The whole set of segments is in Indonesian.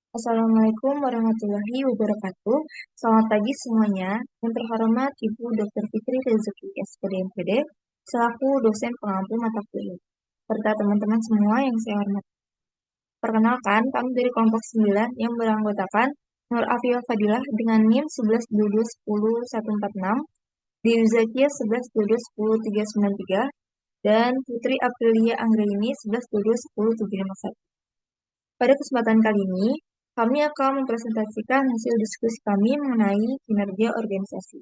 Assalamualaikum warahmatullahi wabarakatuh. Selamat pagi semuanya. Yang terhormat Ibu Dr. Fitri Rezeki SPD MPD, selaku dosen pengampu mata kuliah, serta teman-teman semua yang saya hormati. Perkenalkan, kami dari kelompok 9 yang beranggotakan Nur Afifah Fadilah dengan NIM 112210 Dewi Zakia 112210 dan Putri Aprilia Anggraini 112210 Pada kesempatan kali ini, kami akan mempresentasikan hasil diskusi kami mengenai kinerja organisasi.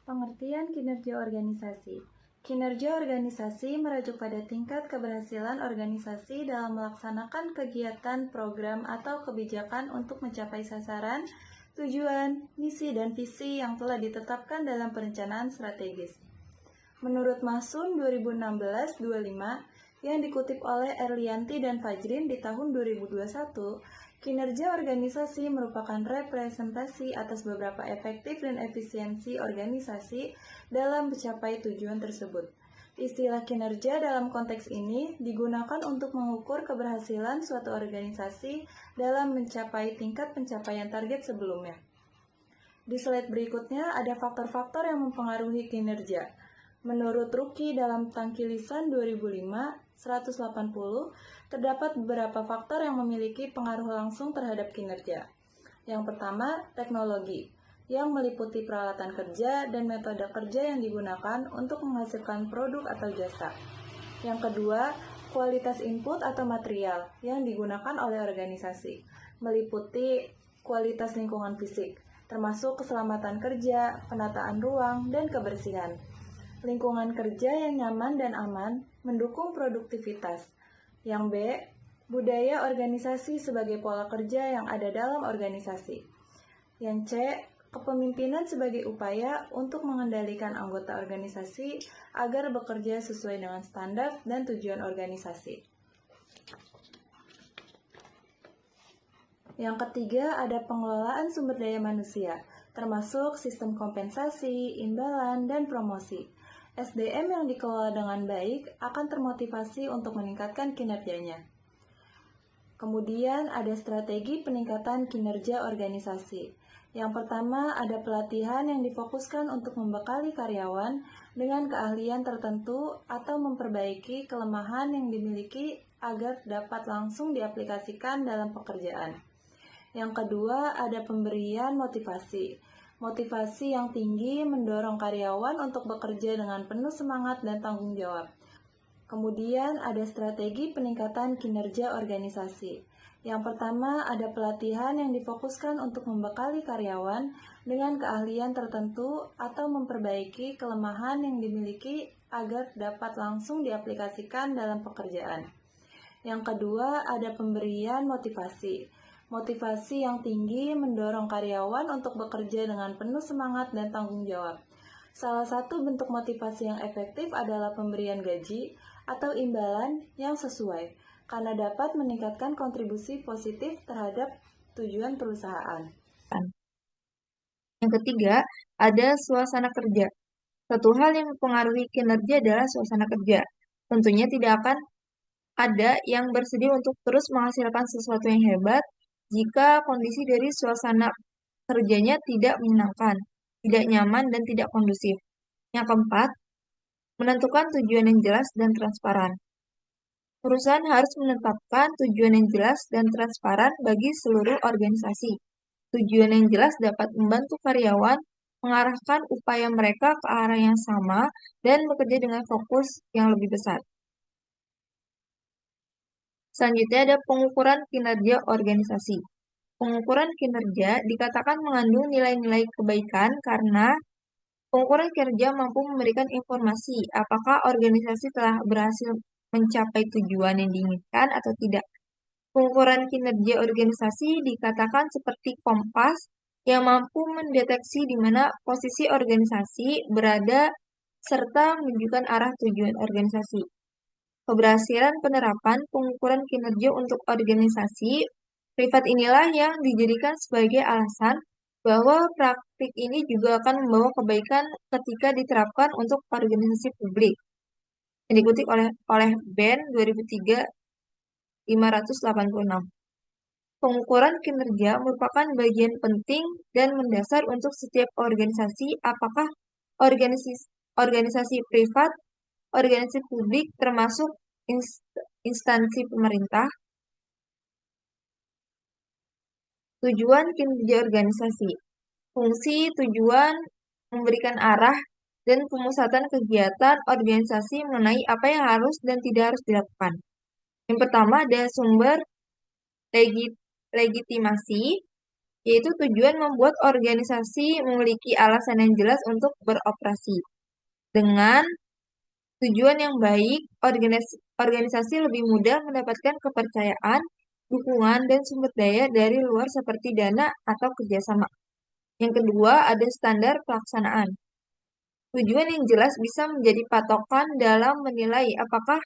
Pengertian kinerja organisasi. Kinerja organisasi merujuk pada tingkat keberhasilan organisasi dalam melaksanakan kegiatan, program, atau kebijakan untuk mencapai sasaran, tujuan, misi, dan visi yang telah ditetapkan dalam perencanaan strategis. Menurut Masun 2016-25 yang dikutip oleh Erlianti dan Fajrin di tahun 2021, kinerja organisasi merupakan representasi atas beberapa efektif dan efisiensi organisasi dalam mencapai tujuan tersebut. Istilah kinerja dalam konteks ini digunakan untuk mengukur keberhasilan suatu organisasi dalam mencapai tingkat pencapaian target sebelumnya. Di slide berikutnya ada faktor-faktor yang mempengaruhi kinerja. Menurut Ruki dalam Tangki Lisan 2005-180, terdapat beberapa faktor yang memiliki pengaruh langsung terhadap kinerja. Yang pertama, teknologi, yang meliputi peralatan kerja dan metode kerja yang digunakan untuk menghasilkan produk atau jasa. Yang kedua, kualitas input atau material yang digunakan oleh organisasi, meliputi kualitas lingkungan fisik, termasuk keselamatan kerja, penataan ruang, dan kebersihan. Lingkungan kerja yang nyaman dan aman mendukung produktivitas. Yang B, budaya organisasi sebagai pola kerja yang ada dalam organisasi. Yang C, kepemimpinan sebagai upaya untuk mengendalikan anggota organisasi agar bekerja sesuai dengan standar dan tujuan organisasi. Yang ketiga, ada pengelolaan sumber daya manusia, termasuk sistem kompensasi, imbalan, dan promosi. SDM yang dikelola dengan baik akan termotivasi untuk meningkatkan kinerjanya. Kemudian ada strategi peningkatan kinerja organisasi. Yang pertama, ada pelatihan yang difokuskan untuk membekali karyawan dengan keahlian tertentu atau memperbaiki kelemahan yang dimiliki agar dapat langsung diaplikasikan dalam pekerjaan. Yang kedua, ada pemberian motivasi. Motivasi yang tinggi mendorong karyawan untuk bekerja dengan penuh semangat dan tanggung jawab. Kemudian ada strategi peningkatan kinerja organisasi. Yang pertama, ada pelatihan yang difokuskan untuk membekali karyawan dengan keahlian tertentu atau memperbaiki kelemahan yang dimiliki agar dapat langsung diaplikasikan dalam pekerjaan. Yang kedua, ada pemberian motivasi. Motivasi yang tinggi mendorong karyawan untuk bekerja dengan penuh semangat dan tanggung jawab. Salah satu bentuk motivasi yang efektif adalah pemberian gaji atau imbalan yang sesuai, karena dapat meningkatkan kontribusi positif terhadap tujuan perusahaan. Yang ketiga, ada suasana kerja. Satu hal yang mempengaruhi kinerja adalah suasana kerja. Tentunya tidak akan ada yang bersedia untuk terus menghasilkan sesuatu yang hebat jika kondisi dari suasana kerjanya tidak menyenangkan, tidak nyaman, dan tidak kondusif. Yang keempat, menentukan tujuan yang jelas dan transparan. Perusahaan harus menetapkan tujuan yang jelas dan transparan bagi seluruh organisasi. Tujuan yang jelas dapat membantu karyawan mengarahkan upaya mereka ke arah yang sama dan bekerja dengan fokus yang lebih besar. Selanjutnya ada pengukuran kinerja organisasi. Pengukuran kinerja dikatakan mengandung nilai-nilai kebaikan karena pengukuran kinerja mampu memberikan informasi apakah organisasi telah berhasil mencapai tujuan yang diinginkan atau tidak. Pengukuran kinerja organisasi dikatakan seperti kompas yang mampu mendeteksi di mana posisi organisasi berada serta menunjukkan arah tujuan organisasi. Keberhasilan penerapan pengukuran kinerja untuk organisasi privat inilah yang dijadikan sebagai alasan bahwa praktik ini juga akan membawa kebaikan ketika diterapkan untuk organisasi publik. yang dikutip oleh BEN 2003-586. Pengukuran kinerja merupakan bagian penting dan mendasar untuk setiap organisasi, apakah organisasi, organisasi privat, organisasi publik, termasuk instansi pemerintah. Tujuan kinerja organisasi. Fungsi tujuan memberikan arah dan pemusatan kegiatan organisasi mengenai apa yang harus dan tidak harus dilakukan. Yang pertama ada sumber legitimasi, yaitu tujuan membuat organisasi memiliki alasan yang jelas untuk beroperasi. Dengan tujuan yang baik, organisasi lebih mudah mendapatkan kepercayaan, dukungan, dan sumber daya dari luar seperti dana atau kerjasama. Yang kedua, ada standar pelaksanaan. Tujuan yang jelas bisa menjadi patokan dalam menilai apakah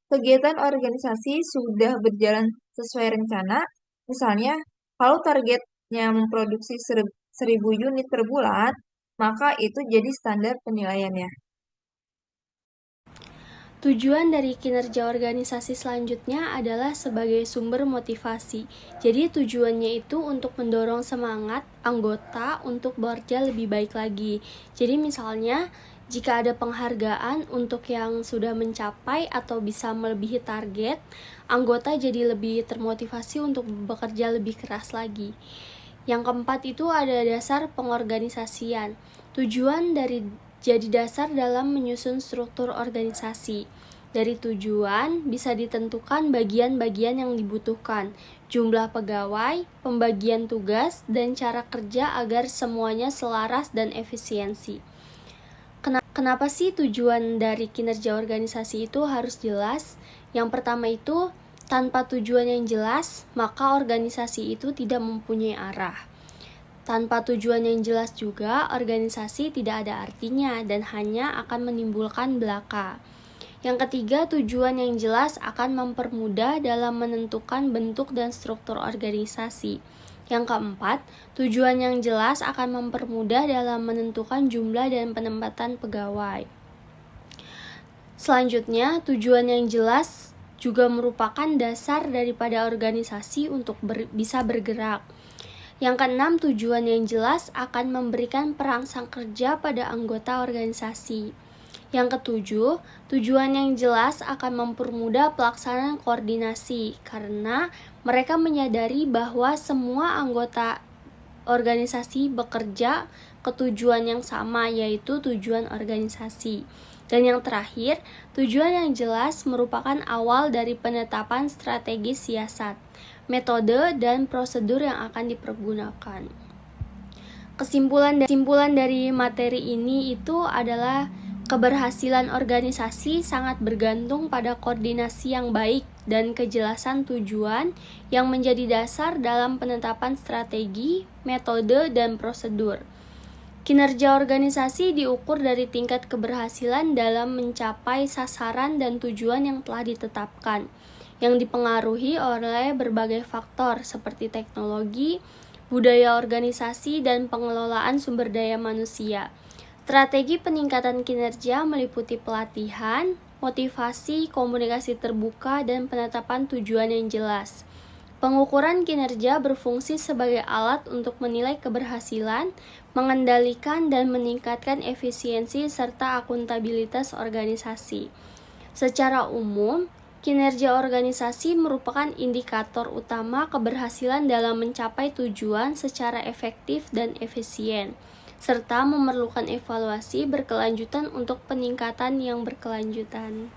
kegiatan organisasi sudah berjalan sesuai rencana. Misalnya, kalau targetnya memproduksi 1.000 unit per bulan, maka itu jadi standar penilaiannya. Tujuan dari kinerja organisasi selanjutnya adalah sebagai sumber motivasi. Jadi tujuannya itu untuk mendorong semangat anggota untuk bekerja lebih baik lagi. Jadi misalnya jika ada penghargaan untuk yang sudah mencapai atau bisa melebihi target, anggota jadi lebih termotivasi untuk bekerja lebih keras lagi. Yang keempat itu ada dasar pengorganisasian. Tujuan dari jadi dasar dalam menyusun struktur organisasi. Dari tujuan bisa ditentukan bagian-bagian yang dibutuhkan, jumlah pegawai, pembagian tugas, dan cara kerja agar semuanya selaras dan efisiensi. Kenapa sih tujuan dari kinerja organisasi itu harus jelas? Yang pertama itu, tanpa tujuan yang jelas, maka organisasi itu tidak mempunyai arah. Tanpa tujuan yang jelas juga, organisasi tidak ada artinya dan hanya akan menimbulkan belaka. Yang ketiga, tujuan yang jelas akan mempermudah dalam menentukan bentuk dan struktur organisasi. Yang keempat, tujuan yang jelas akan mempermudah dalam menentukan jumlah dan penempatan pegawai. Selanjutnya, tujuan yang jelas juga merupakan dasar daripada organisasi untuk bisa bergerak. Yang keenam, tujuan yang jelas akan memberikan perangsang kerja pada anggota organisasi. Yang ketujuh, tujuan yang jelas akan mempermudah pelaksanaan koordinasi karena mereka menyadari bahwa semua anggota organisasi bekerja ke tujuan yang sama, yaitu tujuan organisasi. Dan yang terakhir, tujuan yang jelas merupakan awal dari penetapan strategi siasat, metode, dan prosedur yang akan dipergunakan. Kesimpulan dari materi ini itu adalah keberhasilan organisasi sangat bergantung pada koordinasi yang baik dan kejelasan tujuan yang menjadi dasar dalam penetapan strategi, metode, dan prosedur. Kinerja organisasi diukur dari tingkat keberhasilan dalam mencapai sasaran dan tujuan yang telah ditetapkan, yang dipengaruhi oleh berbagai faktor seperti teknologi, budaya organisasi, dan pengelolaan sumber daya manusia. Strategi peningkatan kinerja meliputi pelatihan, motivasi, komunikasi terbuka, dan penetapan tujuan yang jelas. Pengukuran kinerja berfungsi sebagai alat untuk menilai keberhasilan, mengendalikan, dan meningkatkan efisiensi serta akuntabilitas organisasi. Secara umum, kinerja organisasi merupakan indikator utama keberhasilan dalam mencapai tujuan secara efektif dan efisien, serta memerlukan evaluasi berkelanjutan untuk peningkatan yang berkelanjutan.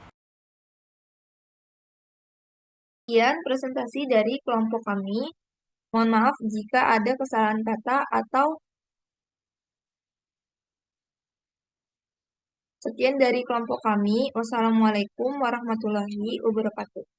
Sekian presentasi dari kelompok kami. Mohon maaf jika ada kesalahan kata atau sekian dari kelompok kami. Wassalamualaikum warahmatullahi wabarakatuh.